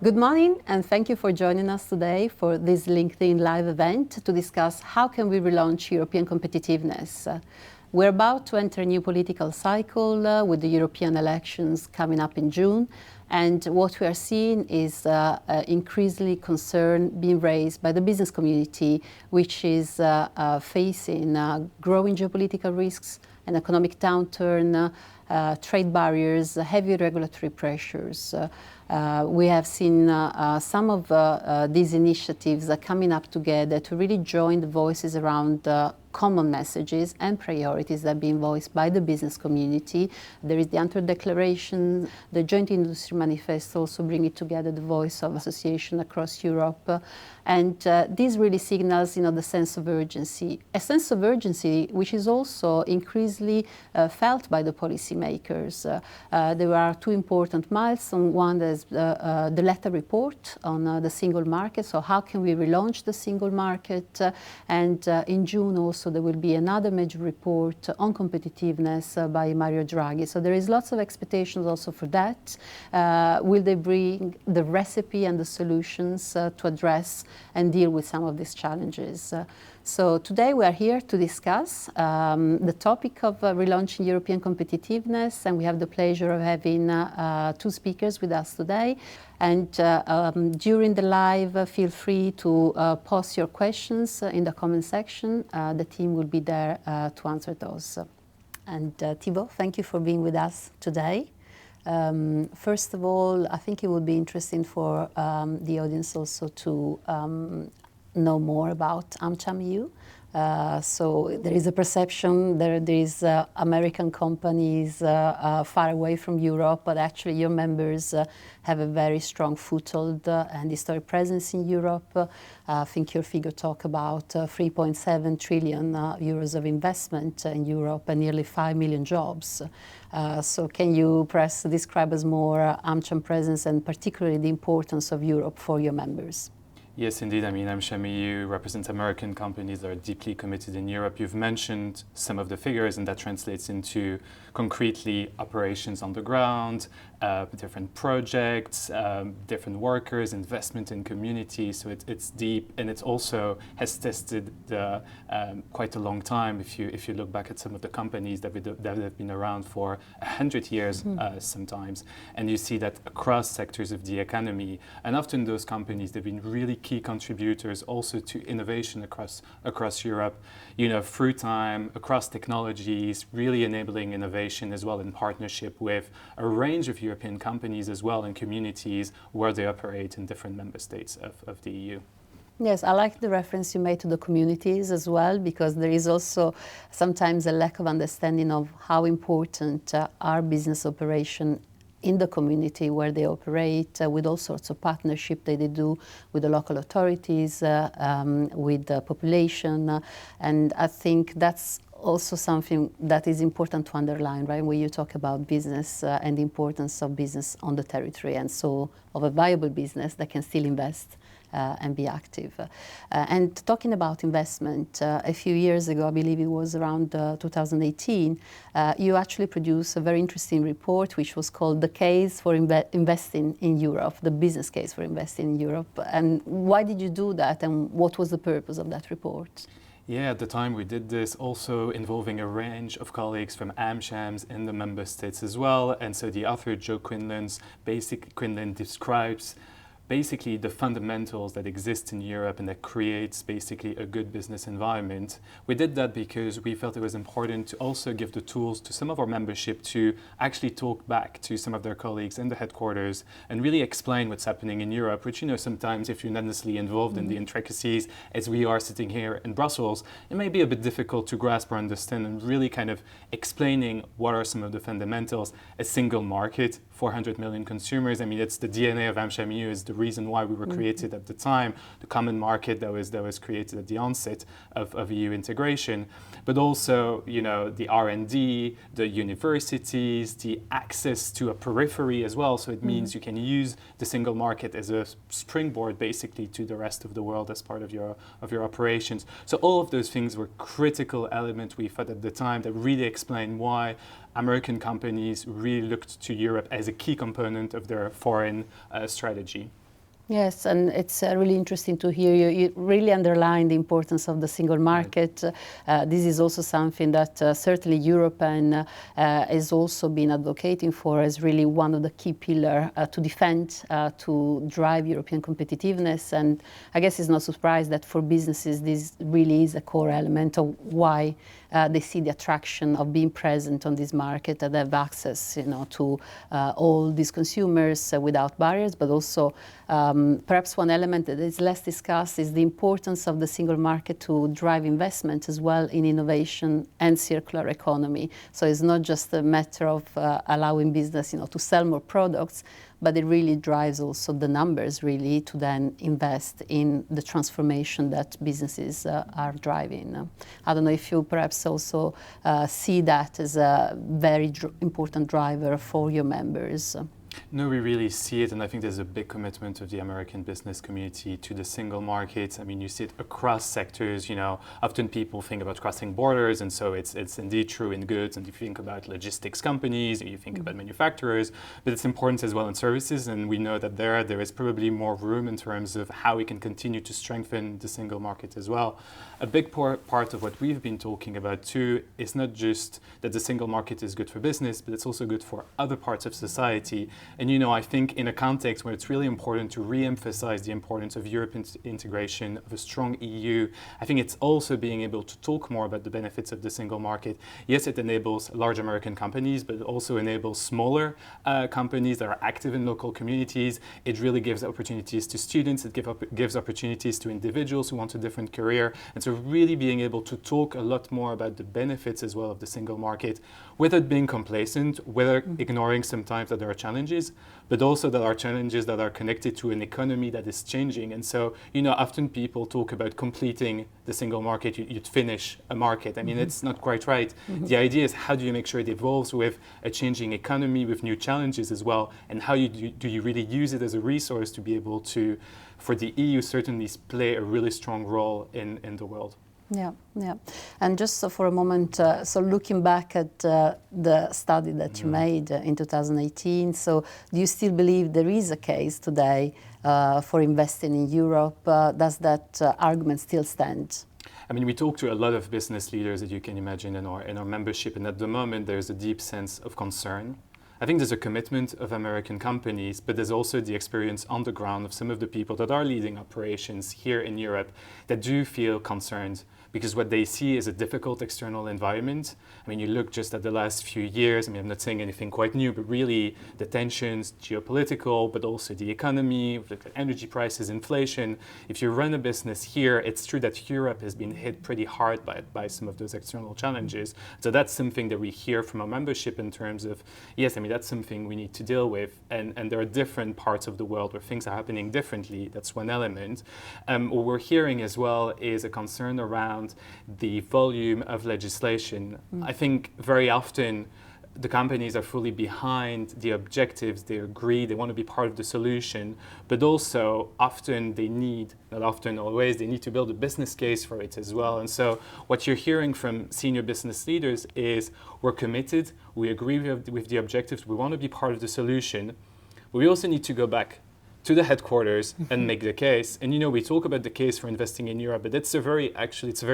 Good morning, and thank you for joining us today for this LinkedIn Live event to discuss how can we relaunch European competitiveness. We're about to enter a new political cycle with the European elections coming up in June, and what we are seeing is increasingly concern being raised by the business community, which is facing growing geopolitical risks, an economic downturn, trade barriers, heavy regulatory pressures. We have seen some of these initiatives coming up together to really join the voices around common messages and priorities that are being voiced by the business community. There is the Antwerp Declaration, the Joint Industry Manifesto, also bringing together the voice of associations across Europe. And this really signals, the sense of urgency. A sense of urgency which is also increasingly felt by the policymakers. There are two important milestones. One is the letter report on the single market. So how can we relaunch the single market? And in June also there will be another major report on competitiveness by Mario Draghi. So there is lots of expectations also for that. Will they bring the recipe and the solutions to address and deal with some of these challenges? So today we are here to discuss the topic of relaunching European competitiveness, and we have the pleasure of having two speakers with us today. And during the live, feel free to post your questions in the comment section. The team will be there to answer those. And Thibaut, thank you for being with us today. First of all, I think it would be interesting for the audience also to know more about AmCham EU. So there is a perception there is American companies far away from Europe, but actually your members have a very strong foothold and historic presence in Europe. I think your figure talk about 3.7 trillion euros of investment in Europe and nearly 5 million jobs. So can you perhaps describe us more AmCham presence and particularly the importance of Europe for your members? Yes, indeed. AmCham EU represents American companies that are deeply committed in Europe. You've mentioned some of the figures, and that translates into concretely operations on the ground, different projects, different workers, investment in communities. So it's deep, and it also has tested quite a long time. If you look back at some of the companies that have been around for 100 years sometimes, and you see that across sectors of the economy, and often those companies, they've been really key contributors also to innovation across Europe, through time, across technologies, really enabling innovation as well in partnership with a range of European companies as well and communities where they operate in different member states of the EU. Yes, I like the reference you made to the communities as well, because there is also sometimes a lack of understanding of how important our business operation in the community where they operate, with all sorts of partnership that they do with the local authorities, with the population. And I think that's also something that is important to underline, right? When you talk about business and the importance of business on the territory, and so of a viable business that can still invest and be active. And talking about investment, a few years ago, I believe it was around 2018, you actually produced a very interesting report which was called The Case for Investing in Europe, the business case for investing in Europe. And why did you do that, and what was the purpose of that report? Yeah, at the time we did this also involving a range of colleagues from AmChams in the member states as well. And so the author, Joe Quinlan, describes basically the fundamentals that exist in Europe and that creates basically a good business environment. We did that because we felt it was important to also give the tools to some of our membership to actually talk back to some of their colleagues in the headquarters and really explain what's happening in Europe, which, sometimes if you're not necessarily involved in the intricacies, as we are sitting here in Brussels, it may be a bit difficult to grasp or understand, and really kind of explaining what are some of the fundamentals. A single market, 400 million consumers. It's the DNA of AmCham EU, is the reason why we were created at the time, the common market that was created at the onset of EU integration, but also, the R&D, the universities, the access to a periphery as well. So it means you can use the single market as a springboard basically to the rest of the world as part of your operations. So all of those things were critical elements, we thought at the time, that really explain why American companies really looked to Europe as a key component of their foreign strategy. Yes, and it's really interesting to hear you. You really underline the importance of the single market. Right. This is also something that certainly Europe has also been advocating for as really one of the key pillars to defend, to drive European competitiveness. And I guess it's no surprise that for businesses this really is a core element of why they see the attraction of being present on this market and have access, to all these consumers without barriers, but also perhaps one element that is less discussed is the importance of the single market to drive investment as well in innovation and circular economy. So it's not just a matter of allowing business, to sell more products, but it really drives also the numbers really to then invest in the transformation that businesses are driving. I don't know if you perhaps also see that as a very important driver for your members. No, we really see it, and I think there's a big commitment of the American business community to the single market. I mean, you see it across sectors, often people think about crossing borders, and so it's indeed true in goods, and if you think about logistics companies, you think about manufacturers, but it's important as well in services, and we know that there is probably more room in terms of how we can continue to strengthen the single market as well. A big part of what we've been talking about too is not just that the single market is good for business, but it's also good for other parts of society. And I think in a context where it's really important to re-emphasize the importance of European integration, of a strong EU, I think it's also being able to talk more about the benefits of the single market. Yes, it enables large American companies, but it also enables smaller companies that are active in local communities. It really gives opportunities to students. It gives opportunities to individuals who want a different career. And so really being able to talk a lot more about the benefits as well of the single market, without being complacent, without ignoring sometimes that there are challenges, but also that are challenges that are connected to an economy that is changing. And so, often people talk about completing the single market, you'd finish a market. I mean, it's not quite right. The idea is how do you make sure it evolves with a changing economy, with new challenges as well, and how do you really use it as a resource to be able to, for the EU certainly, play a really strong role in the world. Yeah. And just for a moment, so looking back at the study that you made in 2018, so do you still believe there is a case today for investing in Europe? Does that argument still stand? I mean, we talk to a lot of business leaders that you can imagine in our membership, and at the moment there's a deep sense of concern. I think there's a commitment of American companies, but there's also the experience on the ground of some of the people that are leading operations here in Europe that do feel concerned because what they see is a difficult external environment. I mean, you look just at the last few years, I mean, I'm not saying anything quite new, but really the tensions, geopolitical, but also the economy, look at energy prices, inflation. If you run a business here, it's true that Europe has been hit pretty hard by some of those external challenges. So that's something that we hear from our membership in terms of, yes, I mean, that's something we need to deal with. And there are different parts of the world where things are happening differently. That's one element. What we're hearing as well is a concern around the volume of legislation. I think very often the companies are fully behind the objectives, they agree, they want to be part of the solution, but also often they need, not often, always, they need to build a business case for it as well. And so what you're hearing from senior business leaders is we're committed, we agree with the objectives, we want to be part of the solution, but we also need to go back to the headquarters and make the case. And we talk about the case for investing in Europe, but it's a very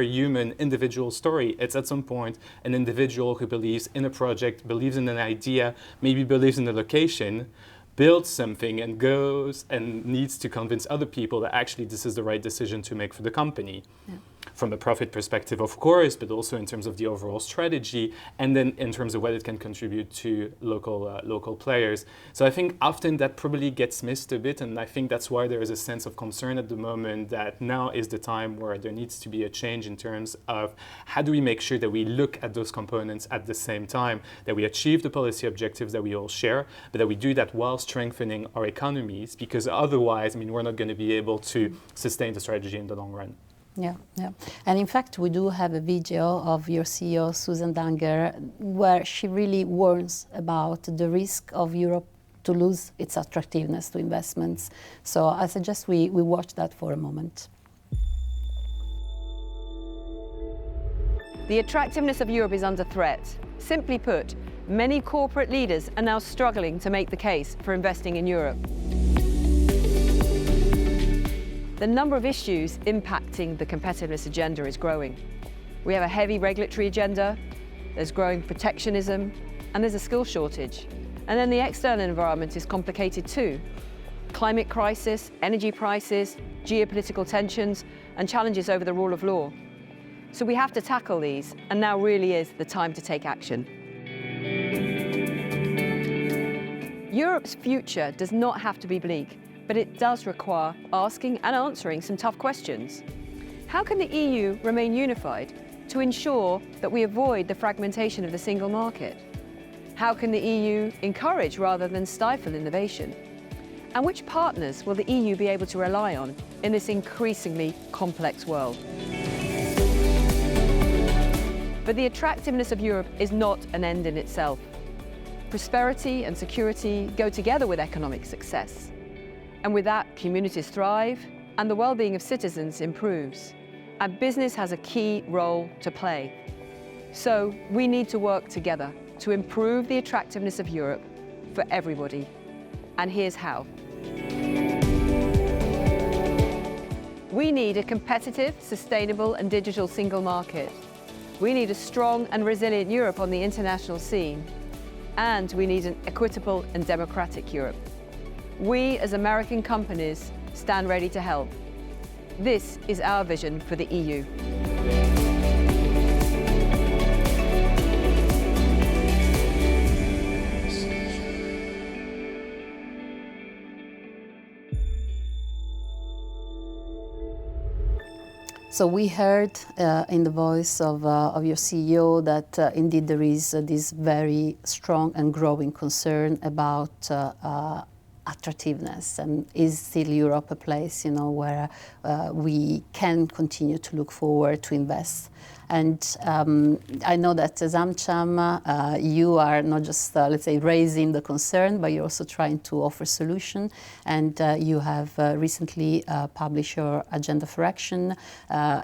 human, individual story. It's at some point an individual who believes in a project, believes in an idea, maybe believes in the location, builds something and goes and needs to convince other people that actually this is the right decision to make for the company. Yeah. From a profit perspective, of course, but also in terms of the overall strategy, and then in terms of what it can contribute to local players. So I think often that probably gets missed a bit, and I think that's why there is a sense of concern at the moment that now is the time where there needs to be a change in terms of how do we make sure that we look at those components at the same time, that we achieve the policy objectives that we all share, but that we do that while strengthening our economies, because otherwise, I mean, we're not going to be able to sustain the strategy in the long run. Yeah. And in fact, we do have a video of your CEO, Susan Danger, where she really warns about the risk of Europe to lose its attractiveness to investments. So I suggest we watch that for a moment. The attractiveness of Europe is under threat. Simply put, many corporate leaders are now struggling to make the case for investing in Europe. the number of issues impacting the competitiveness agenda is growing. We have a heavy regulatory agenda, there's growing protectionism, and there's a skill shortage. And then the external environment is complicated too. Climate crisis, energy prices, geopolitical tensions, and challenges over the rule of law. So we have to tackle these, and now really is the time to take action. Europe's future does not have to be bleak, but it does require asking and answering some tough questions. How can the EU remain unified to ensure that we avoid the fragmentation of the single market? How can the EU encourage rather than stifle innovation? And which partners will the EU be able to rely on in this increasingly complex world? But the attractiveness of Europe is not an end in itself. Prosperity and security go together with economic success. And with that, communities thrive and the well-being of citizens improves. And business has a key role to play. So we need to work together to improve the attractiveness of Europe for everybody. And here's how. We need a competitive, sustainable and digital single market. We need a strong and resilient Europe on the international scene. And we need an equitable and democratic Europe. We, as American companies, stand ready to help. This is our vision for the EU. So we heard in the voice of your CEO that indeed there is this very strong and growing concern about attractiveness, and is still Europe a place, where we can continue to look forward to invest. And I know that as AmCham, you are not just, let's say, raising the concern, but you're also trying to offer solution. And you have recently published your Agenda for Action.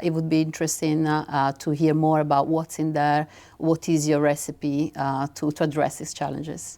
It would be interesting to hear more about what's in there. What is your recipe to address these challenges?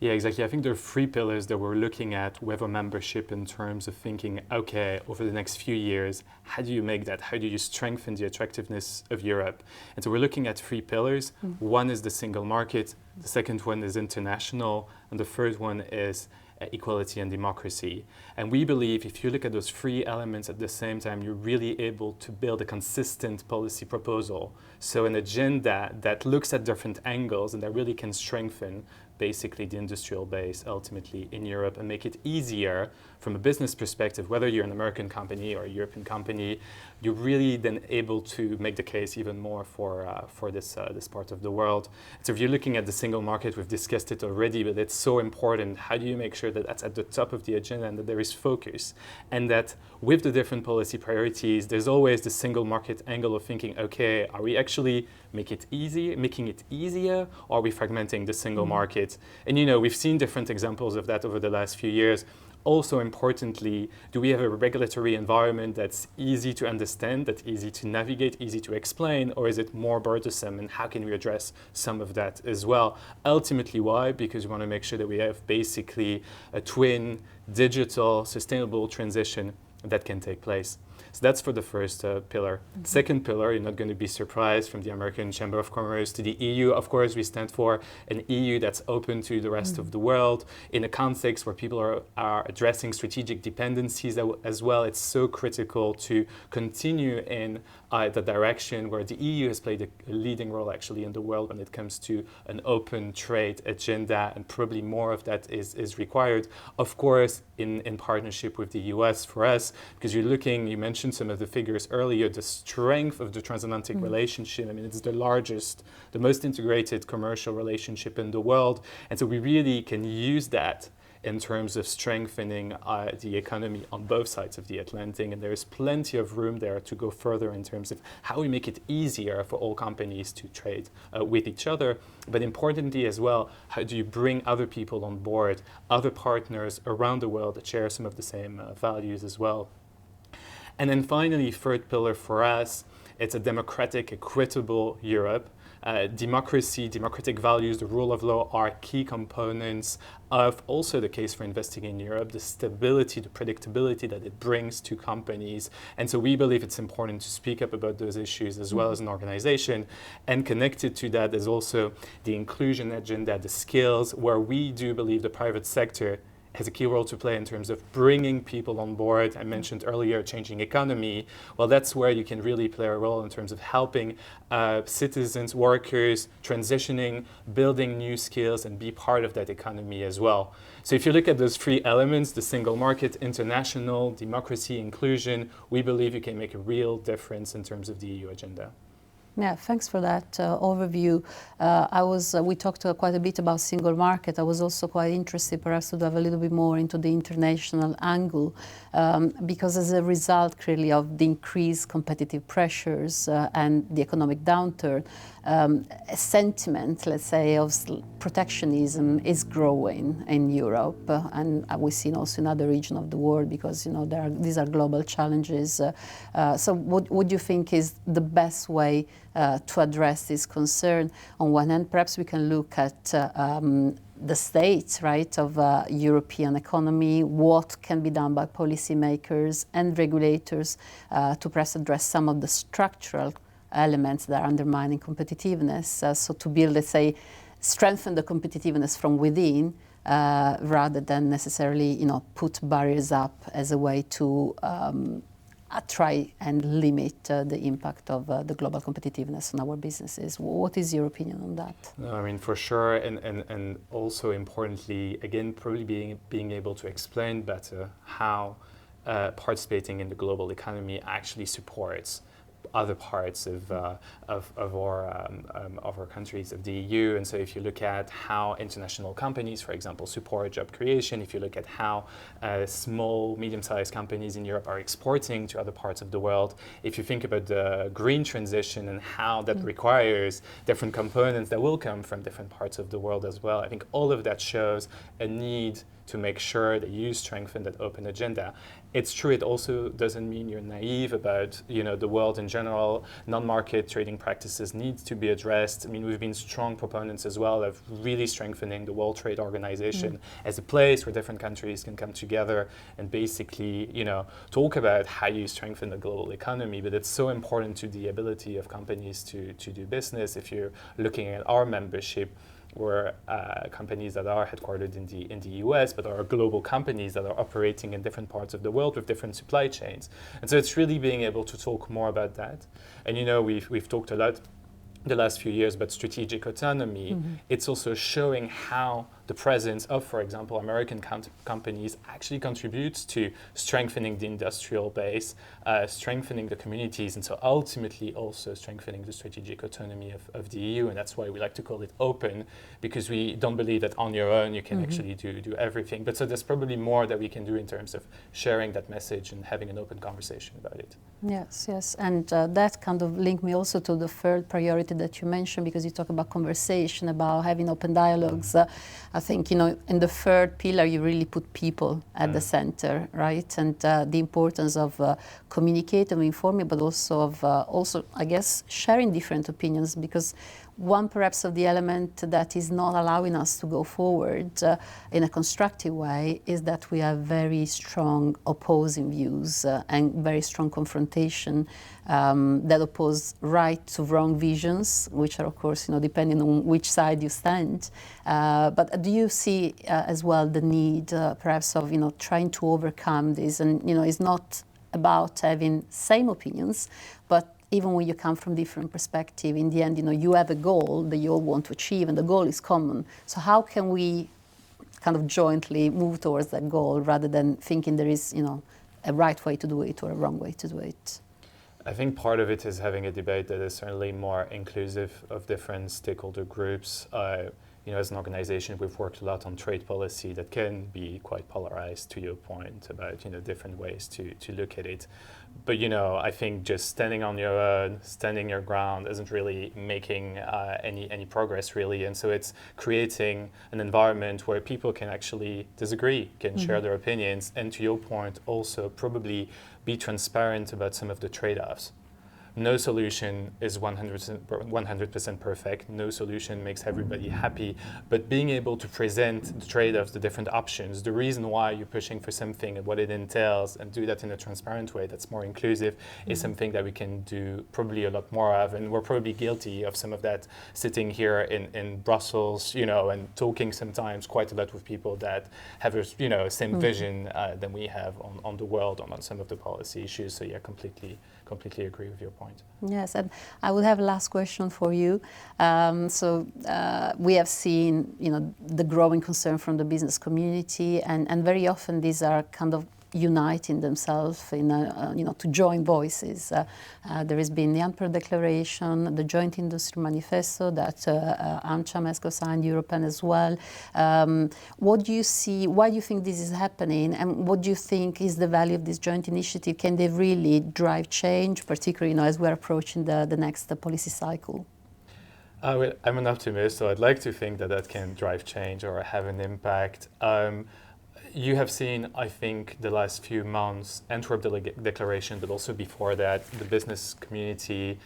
Yeah, exactly. I think there are three pillars that we're looking at with our membership in terms of thinking, okay, over the next few years, how do you make that? How do you strengthen the attractiveness of Europe? And so we're looking at three pillars. One is the single market, the second one is international, and the third one is equality and democracy. And we believe if you look at those three elements at the same time, you're really able to build a consistent policy proposal. So an agenda that looks at different angles and that really can strengthen basically the industrial base ultimately in Europe and make it easier from a business perspective, whether you're an American company or a European company, you're really then able to make the case even more for this part of the world. So if you're looking at the single market, we've discussed it already, but it's so important. How do you make sure that that's at the top of the agenda and that there is focus? And that with the different policy priorities, there's always the single market angle of thinking, okay, are we actually making it easier, or are we fragmenting the single market? And we've seen different examples of that over the last few years. Also importantly, do we have a regulatory environment that's easy to understand, that's easy to navigate, easy to explain, or is it more burdensome, and how can we address some of that as well? Ultimately, why? Because we want to make sure that we have basically a twin, digital, sustainable transition that can take place. So that's for the first pillar. Second pillar, you're not going to be surprised, from the American Chamber of Commerce to the EU. Of course, we stand for an EU that's open to the rest of the world in a context where people are addressing strategic dependencies as well. It's so critical to continue in the direction where the EU has played a leading role actually in the world when it comes to an open trade agenda, and probably more of that is required. Of course, in partnership with the US for us, because you mentioned some of the figures earlier, the strength of the transatlantic relationship. I mean, it's the largest, the most integrated commercial relationship in the world. And so we really can use that in terms of strengthening the economy on both sides of the Atlantic. And there is plenty of room there to go further in terms of how we make it easier for all companies to trade with each other. But importantly as well, how do you bring other people on board, other partners around the world that share some of the same values as well. And then finally, third pillar for us, it's a democratic, equitable Europe. Democracy, democratic values, the rule of law are key components of also the case for investing in Europe, the stability, the predictability that it brings to companies. And so we believe it's important to speak up about those issues as well as an organization. And connected to that is also the inclusion agenda, the skills, where we do believe the private sector has a key role to play in terms of bringing people on board. I mentioned earlier changing economy. Well, that's where you can really play a role in terms of helping citizens, workers, transitioning, building new skills, and be part of that economy as well. So if you look at those three elements, the single market, international, democracy, inclusion, we believe you can make a real difference in terms of the EU agenda. Yeah, thanks for that overview. We talked quite a bit about single market. I was also quite interested perhaps to dive a little bit more into the international angle because as a result clearly of the increased competitive pressures and the economic downturn, a sentiment, let's say, of protectionism is growing in Europe, and we've seen also in other regions of the world because these are global challenges. So what do you think is the best way to address this concern? On one hand, perhaps we can look at the state, right, of European economy, what can be done by policymakers and regulators to perhaps address some of the structural elements that are undermining competitiveness. So to build, let's say, strengthen the competitiveness from within rather than necessarily, put barriers up as a way to try and limit the impact of the global competitiveness on our businesses. What is your opinion on that? No, I mean, for sure, and also importantly, again, probably being able to explain better how participating in the global economy actually supports other parts of our countries of the EU. And so if you look at how international companies, for example, support job creation, if you look at how small, medium-sized companies in Europe are exporting to other parts of the world, if you think about the green transition and how that requires different components that will come from different parts of the world as well, I think all of that shows a need to make sure that you strengthen that open agenda. It's true, it also doesn't mean you're naive about the world in general. Non-market trading practices need to be addressed. I mean, we've been strong proponents as well of really strengthening the World Trade Organization as a place where different countries can come together and basically, talk about how you strengthen the global economy. But it's so important to the ability of companies to do business. If you're looking at our membership, we're companies that are headquartered in the US, but are global companies that are operating in different parts of the world with different supply chains. And so it's really being able to talk more about that. And we've talked a lot the last few years about strategic autonomy. It's also showing how the presence of, for example, American companies actually contributes to strengthening the industrial base, strengthening the communities, and so ultimately also strengthening the strategic autonomy of the EU. And that's why we like to call it open, because we don't believe that on your own you can actually do everything. But so there's probably more that we can do in terms of sharing that message and having an open conversation about it. Yes. And that kind of linked me also to the third priority that you mentioned, because you talk about conversation, about having open dialogues. I think, in the third pillar, you really put people at the center, right? And the importance of communicating, informing, but also of I guess, sharing different opinions, because one perhaps of the element that is not allowing us to go forward in a constructive way is that we have very strong opposing views and very strong confrontation that oppose right to wrong visions, which are, of course, depending on which side you stand. But do you see as well the need perhaps of, trying to overcome this? And, it's not about having same opinions, but even when you come from different perspective, in the end, you have a goal that you all want to achieve, and the goal is common. So how can we kind of jointly move towards that goal rather than thinking there is, a right way to do it or a wrong way to do it? I think part of it is having a debate that is certainly more inclusive of different stakeholder groups. As an organization, we've worked a lot on trade policy that can be quite polarized, to your point about different ways to look at it. But I think just standing on your own, standing your ground, isn't really making any progress really. And so it's creating an environment where people can actually disagree, can share their opinions, and to your point, also probably be transparent about some of the trade-offs. No solution is 100% perfect. No solution makes everybody happy. But being able to present the trade-offs, the different options, the reason why you're pushing for something and what it entails, and do that in a transparent way that's more inclusive, is something that we can do probably a lot more of. And we're probably guilty of some of that, sitting here in Brussels, and talking sometimes quite a lot with people that have a same vision than we have on the world, on some of the policy issues. So yeah, completely agree with your point. Yes, and I would have a last question for you. We have seen, the growing concern from the business community, and very often these are kind of uniting themselves in to join voices. There has been the Amper Declaration, the Joint Industry Manifesto that AmCham has co-signed, European as well. What do you see? Why do you think this is happening? And what do you think is the value of this joint initiative? Can they really drive change, particularly as we're approaching the next policy cycle? I'm an optimist, so I'd like to think that can drive change or have an impact. You have seen, I think, the last few months, Antwerp Declaration, but also before that, the business community,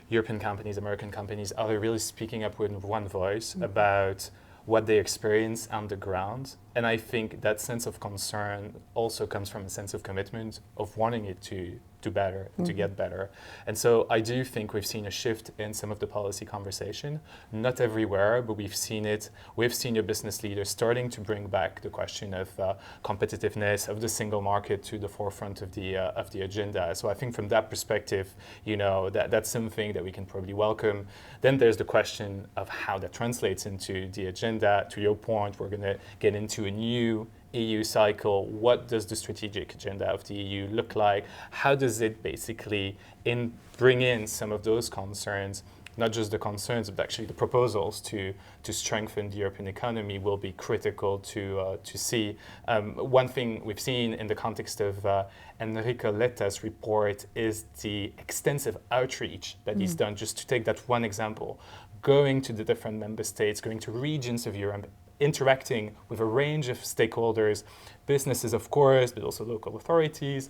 European companies, American companies, are really speaking up with one voice about what they experience on the ground. And I think that sense of concern also comes from a sense of commitment of wanting it to do better, to get better. And so I do think we've seen a shift in some of the policy conversation, not everywhere, but we've seen it. We've seen your business leaders starting to bring back the question of competitiveness, of the single market to the forefront of the agenda. So I think from that perspective, that's something that we can probably welcome. Then there's the question of how that translates into the agenda. To your point, we're going to get into a new EU cycle. What does the strategic agenda of the EU look like? How does it basically bring in some of those concerns, not just the concerns, but actually the proposals to strengthen the European economy will be critical to see. One thing we've seen in the context of Enrico Letta's report is the extensive outreach that he's done. Just to take that one example, going to the different member states, going to regions of Europe, interacting with a range of stakeholders, businesses, of course, but also local authorities,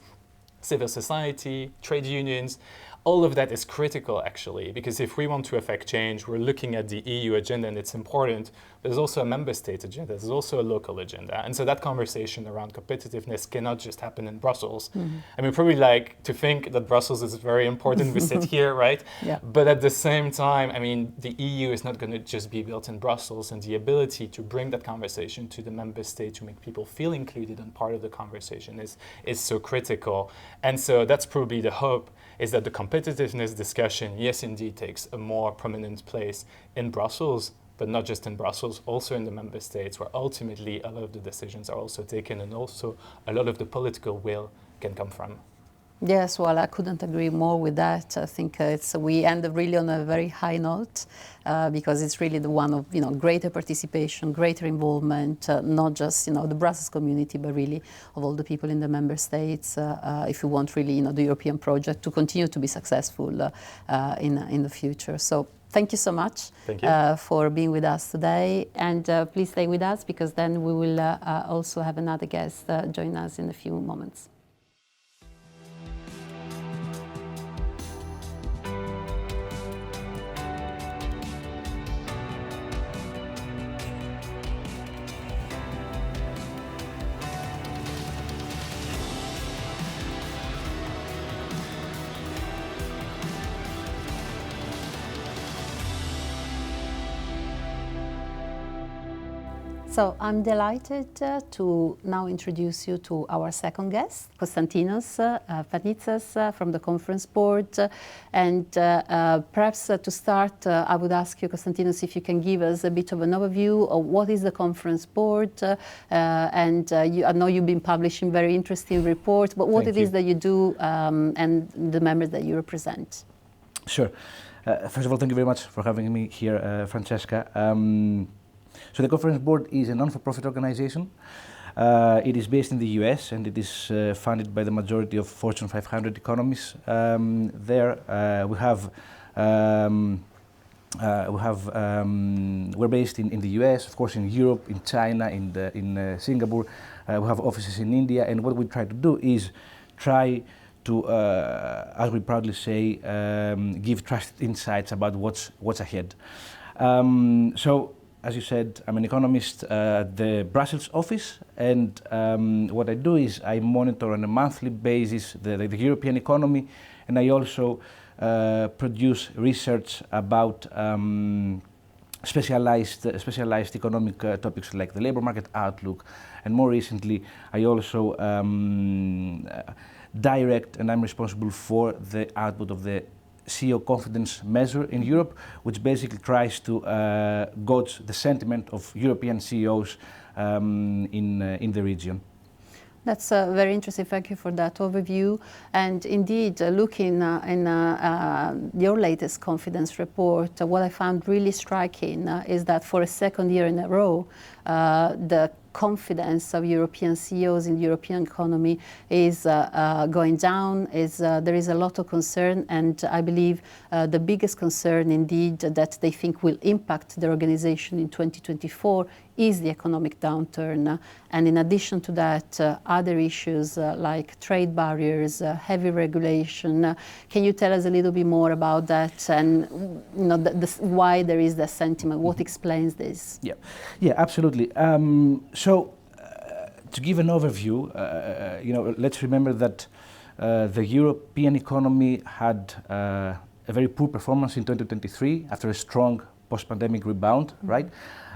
civil society, trade unions. All of that is critical, actually, because if we want to affect change, we're looking at the EU agenda, and it's important, but there's also a member state agenda, there's also a local agenda. And so that conversation around competitiveness cannot just happen in Brussels. I mean, probably like to think that Brussels is very important, we sit here, right? Yeah. But at the same time, I mean, the EU is not going to just be built in Brussels, and the ability to bring that conversation to the member state, to make people feel included and part of the conversation is so critical. And so that's probably the hope, is that the competitiveness discussion, yes, indeed, takes a more prominent place in Brussels, but not just in Brussels, also in the member states, where ultimately a lot of the decisions are also taken, and also a lot of the political will can come from. Yes, well, I couldn't agree more with that. I think we end really on a very high note because it's really the one of greater participation, greater involvement, not just the Brussels community, but really of all the people in the member states. If we want really the European project to continue to be successful in the future. So thank you so much. Thank you. For being with us today, and please stay with us because then we will also have another guest join us in a few moments. So I'm delighted to now introduce you to our second guest, Konstantinos Vanitsas from the Conference Board. And perhaps to start, I would ask you, Konstantinos, if you can give us a bit of an overview of what is the Conference Board. I know you've been publishing very interesting reports, but what it is that you do and the members that you represent. Sure. First of all, thank you very much for having me here, Francesca. So the Conference Board is a non-for-profit organization. It is based in the US, and it is funded by the majority of Fortune 500 economies. We're based in the US, of course, in Europe, in China, in Singapore. We have offices in India, and what we try to do is try to, as we proudly say, give trusted insights about what's ahead. So, as you said, I'm an economist at the Brussels office, and what I do is I monitor on a monthly basis the European economy, and I also produce research about specialized economic topics like the labor market outlook, and more recently I also direct and I'm responsible for the output of the CEO confidence measure in Europe, which basically tries to gauge the sentiment of European CEOs in the region. That's very interesting. Thank you for that overview. And indeed, looking in your latest confidence report, what I found really striking is that for a second year in a row, the confidence of European CEOs in the European economy is going down. There is a lot of concern, and I believe the biggest concern indeed that they think will impact their organization in 2024 is the economic downturn. And in addition to that, other issues like trade barriers, heavy regulation. Can you tell us a little bit more about that and why there is that sentiment? What explains this? Yeah, absolutely. So, to give an overview, let's remember that the European economy had a very poor performance in 2023 after a strong post-pandemic rebound, right?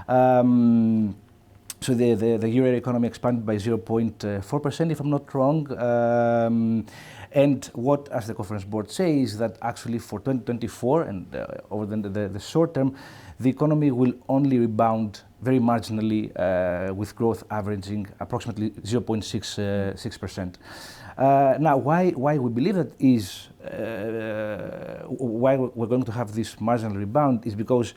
So the euro economy expanded by 0.4%, if I'm not wrong. And what, as the conference board says, that actually for 2024 and over the short term, the economy will only rebound very marginally, with growth averaging approximately 0.6%. Now, why we believe that is, why we're going to have this marginal rebound is because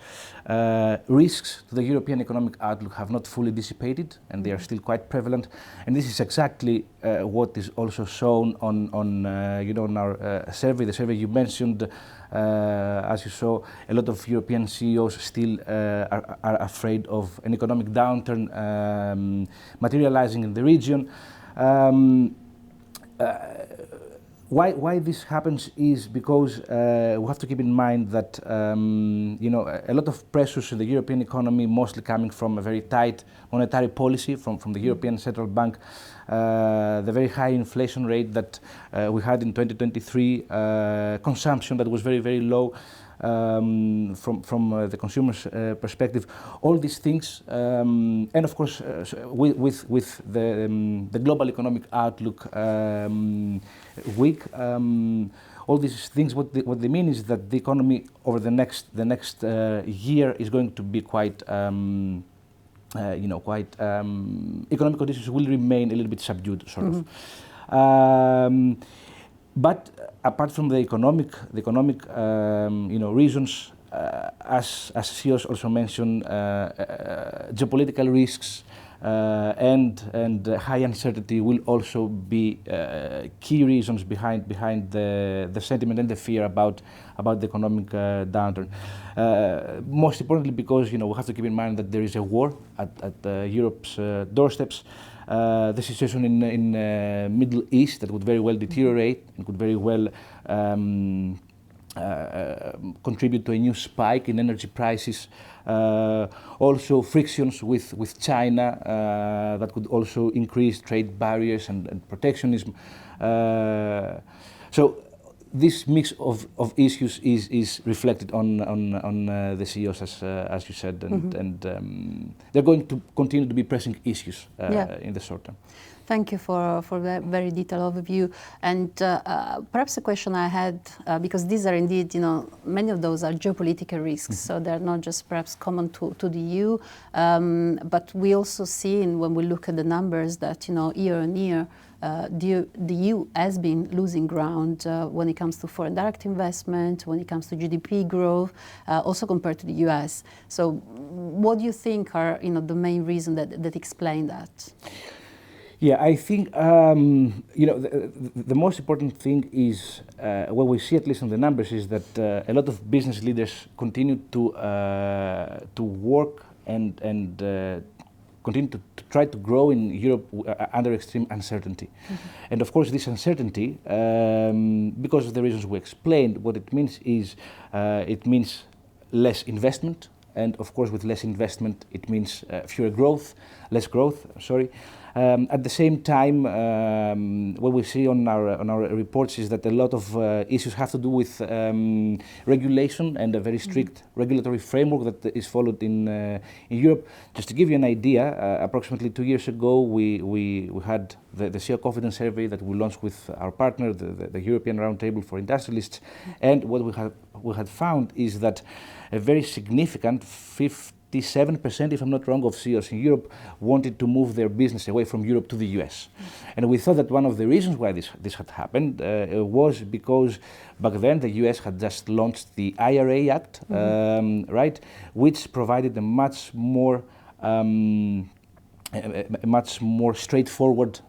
risks to the European economic outlook have not fully dissipated, and they are still quite prevalent. And this is exactly what is also shown on our survey, the survey you mentioned. As you saw, a lot of European CEOs still are afraid of an economic downturn materializing in the region. Why this happens is because we have to keep in mind that a lot of pressures in the European economy, mostly coming from a very tight monetary policy from the European Central Bank, the very high inflation rate that we had in 2023, consumption that was very, very low from the consumer's perspective. All these things, and of course, with the global economic outlook weak, all these things, what they mean is that the economy over the next year is going to be quite economic conditions will remain a little bit subdued, sort of. But apart from the economic reasons, as CEOs also mentioned, geopolitical risks and high uncertainty will also be key reasons behind the sentiment and the fear about the economic downturn. Most importantly, because we have to keep in mind that there is a war at Europe's doorsteps. The situation in Middle East that would very well deteriorate and could very well contribute to a new spike in energy prices. Also frictions with China that could also increase trade barriers and protectionism. So this mix of issues is reflected on the CEOs, as you said, and they're going to continue to be pressing issues in the short term. Thank you for that very detailed overview. And perhaps a question I had, because these are indeed, many of those are geopolitical risks, so they're not just perhaps common to the EU, but we also see, when we look at the numbers, that year on year, the EU has been losing ground when it comes to foreign direct investment, when it comes to GDP growth, also compared to the US. So what do you think are the main reasons that explain that? Yeah, I think the most important thing is what we see, at least on the numbers, is that a lot of business leaders continue to work and continue to try to grow in Europe under extreme uncertainty. And of course this uncertainty, because of the reasons we explained, what it means is it means less investment, and of course with less investment it means less growth, sorry. At the same time, what we see on our reports is that a lot of issues have to do with regulation and a very strict regulatory framework that is followed in Europe. Just to give you an idea, approximately 2 years ago we had the CEO Confidence Survey that we launched with our partner, the European Roundtable for Industrialists, and what we had found is that a very significant 57%, if I'm not wrong, of CEOs in Europe wanted to move their business away from Europe to the US. And we thought that one of the reasons why this had happened was because back then the US had just launched the IRA Act, right, which provided a much more straightforward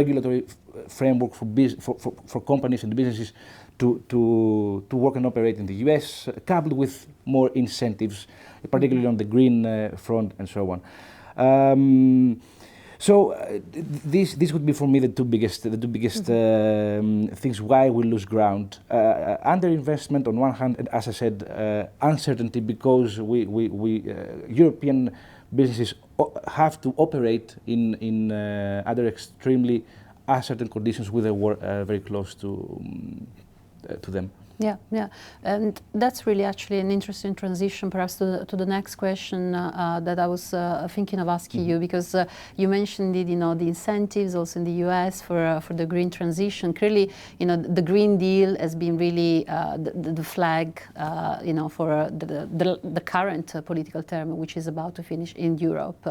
regulatory framework for companies and businesses to work and operate in the US, coupled with more incentives, particularly on the green front and so on. This would be for me the two biggest things why we lose ground. Underinvestment on one hand, and as I said, uncertainty, because we European businesses have to operate in other extremely uncertain conditions with a war very close to them. Yeah, yeah, and that's really actually an interesting transition, perhaps to the next question that I was thinking of asking you, because you mentioned it, the incentives also in the US for the green transition. Clearly, the Green Deal has been really the flag, for the current political term, which is about to finish in Europe.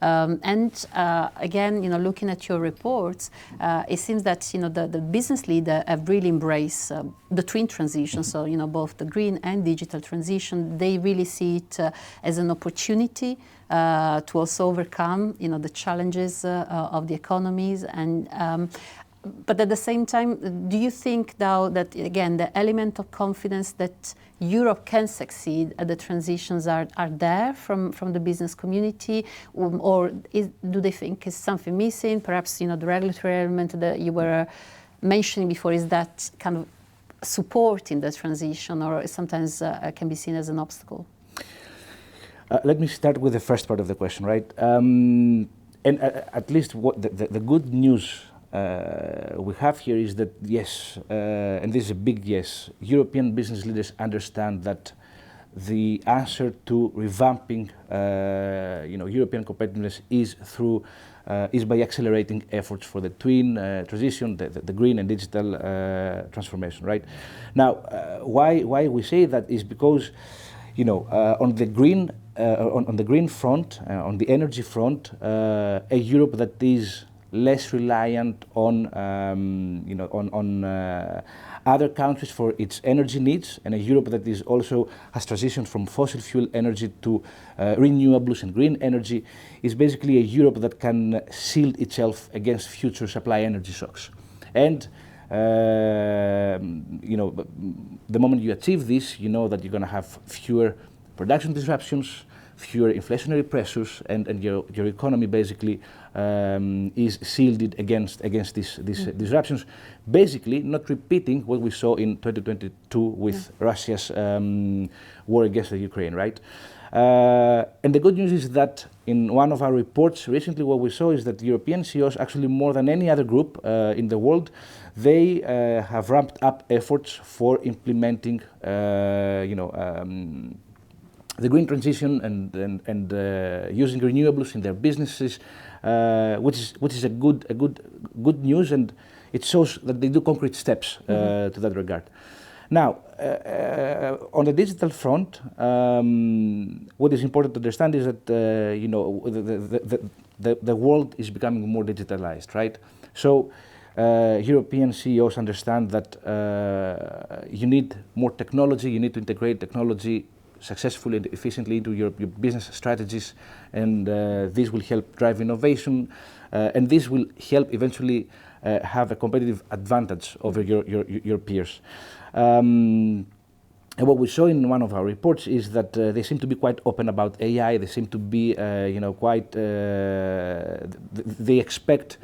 Again, looking at your reports, it seems that the business leaders have really embraced the twin transition. So, both the green and digital transition, they really see it as an opportunity to also overcome, the challenges of the economies. And but at the same time, do you think now that, again, the element of confidence that Europe can succeed at the transitions are there from the business community, or do they think is something missing? Perhaps, the regulatory element that you were mentioning before, is that kind of supporting the transition, or sometimes can be seen as an obstacle? Let me start with the first part of the question, right? And at least what the good news we have here is that, yes, and this is a big yes, European business leaders understand that the answer to revamping European competitiveness is by accelerating efforts for the twin transition, the green and digital transformation, right? Now, why we say that is because, on the green front, on the energy front, a Europe that is less reliant on other countries for its energy needs, and a Europe that is also has transitioned from fossil fuel energy to renewables and green energy, is basically a Europe that can shield itself against future supply energy shocks. And the moment you achieve this, you know that you're going to have fewer production disruptions, fewer inflationary pressures, and your economy basically is shielded against these disruptions, basically not repeating what we saw in 2022 with Russia's war against the Ukraine, right? And the good news is that in one of our reports recently, what we saw is that European CEOs, actually more than any other group in the world, they have ramped up efforts for implementing the green transition and using renewables in their businesses, which is a good news, and it shows that they do concrete steps to that regard. Now, on the digital front, what is important to understand is that the world is becoming more digitalized, right? So European CEOs understand that you need more technology, you need to integrate technology successfully and efficiently into your business strategies, and this will help drive innovation, and this will help eventually have a competitive advantage over your peers. And what we saw in one of our reports is that they seem to be quite open about AI. They seem to be, quite. They expect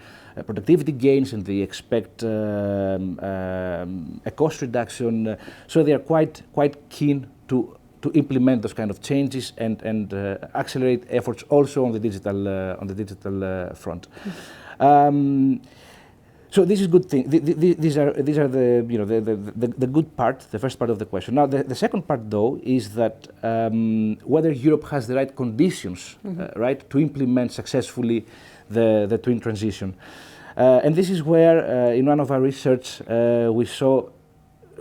productivity gains and they expect a cost reduction. So they are quite keen to implement those kind of changes and accelerate efforts also on the digital front. So this is good thing. These are the good part, the first part of the question. Now the second part though is that whether Europe has the right conditions, right, to implement successfully the twin transition, and this is where in one of our research we saw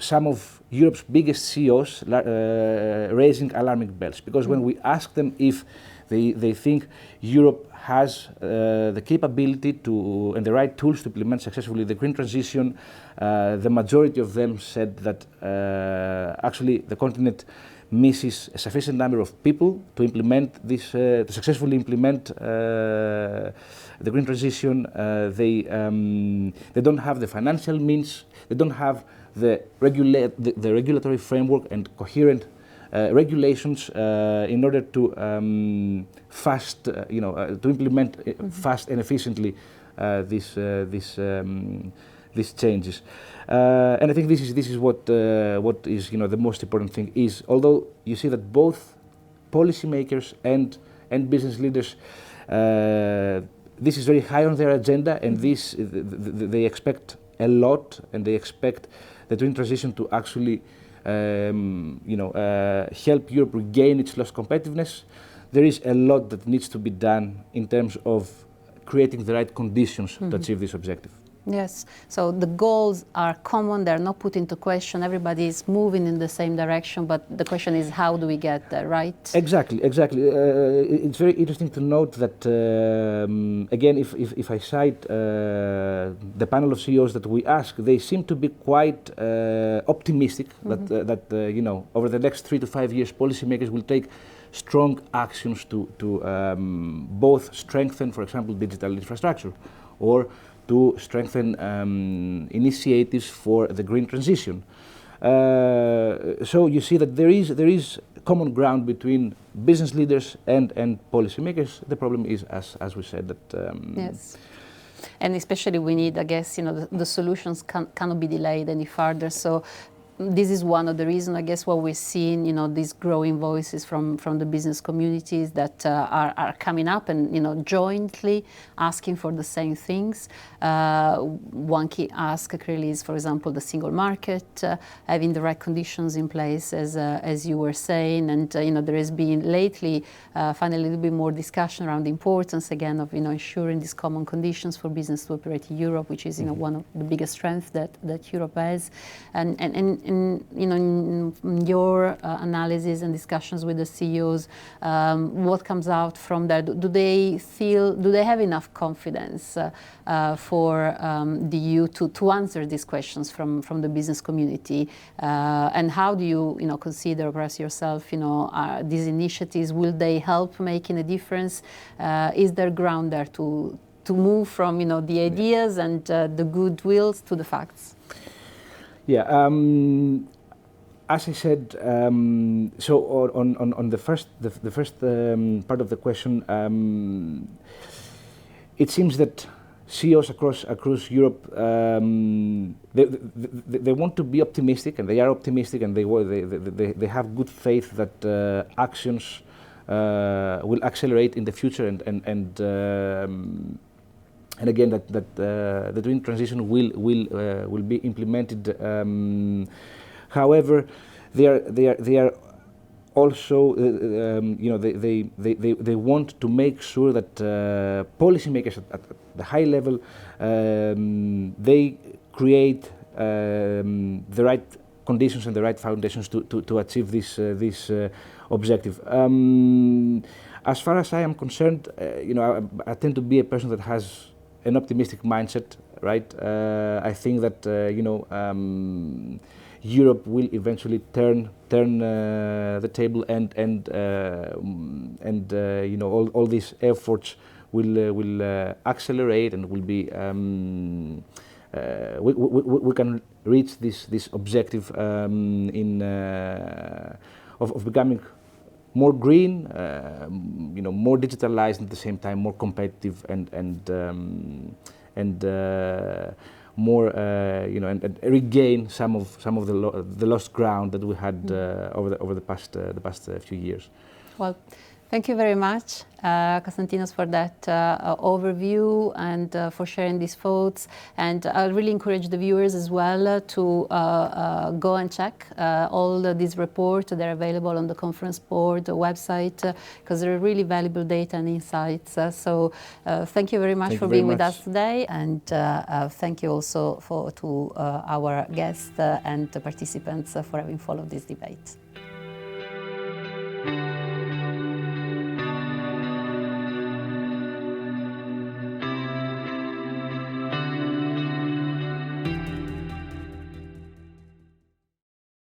some of Europe's biggest CEOs raising alarming bells, because when we ask them if they think Europe has the capability to and the right tools to implement successfully the green transition, the majority of them said that actually the continent misses a sufficient number of people to implement this, to successfully implement the green transition. They don't have the financial means, they don't have the regulatory framework and coherent regulations in order to to implement fast and efficiently these changes. And I think this is what is the most important thing is, although you see that both policymakers and business leaders, this is very high on their agenda, and they expect a lot, and they expect the green transition to actually help Europe regain its lost competitiveness. There is a lot that needs to be done in terms of creating the right conditions to achieve this objective. Yes, so the goals are common, they're not put into question, everybody is moving in the same direction, but the question is how do we get there, right? Exactly. It's very interesting to note that, again, if I cite the panel of CEOs that we ask, they seem to be quite optimistic that over the next 3 to 5 years, policymakers will take strong actions to both strengthen, for example, digital infrastructure, or to strengthen initiatives for the green transition. So you see that there is common ground between business leaders and policymakers. The problem is, as we said, that yes. And especially we need, I guess, the solutions cannot be delayed any further. So this is one of the reasons, I guess, what we're seeing, these growing voices from the business communities that are coming up and, jointly asking for the same things. One key ask clearly is, for example, the single market, having the right conditions in place, as you were saying. And, there has been lately, finally, a little bit more discussion around the importance, again, of, ensuring these common conditions for business to operate in Europe, which is, one of the biggest strengths that Europe has. And in your analysis and discussions with the CEOs, what comes out from that? Do they have enough confidence for the EU to answer these questions from the business community? And how do you, consider, or perhaps yourself, these initiatives, will they help making a difference? Is there ground there to move from, the ideas and the goodwills to the facts? Yeah, as I said, so on the first part of the question, it seems that CEOs across Europe, they want to be optimistic, and they are optimistic, and they have good faith that actions will accelerate in the future, and again that the green transition will be implemented. However, they are also they want to make sure that policymakers at the high level they create the right conditions and the right foundations to achieve this objective. As far as I am concerned, I tend to be a person that has an optimistic mindset, right? I think that Europe will eventually turn the table, and all these efforts will accelerate, and will be we can reach this objective of becoming more green, more digitalized, at the same time more competitive and more, and regain some of the lost ground that we had over the past few years. Well, thank you very much, Konstantinos, for that overview and for sharing these thoughts. And I really encourage the viewers as well to go and check all these reports. They're available on the conference board website because they're really valuable data and insights. So thank you very much for being with us today. And thank you also to our guests and participants for having followed this debate.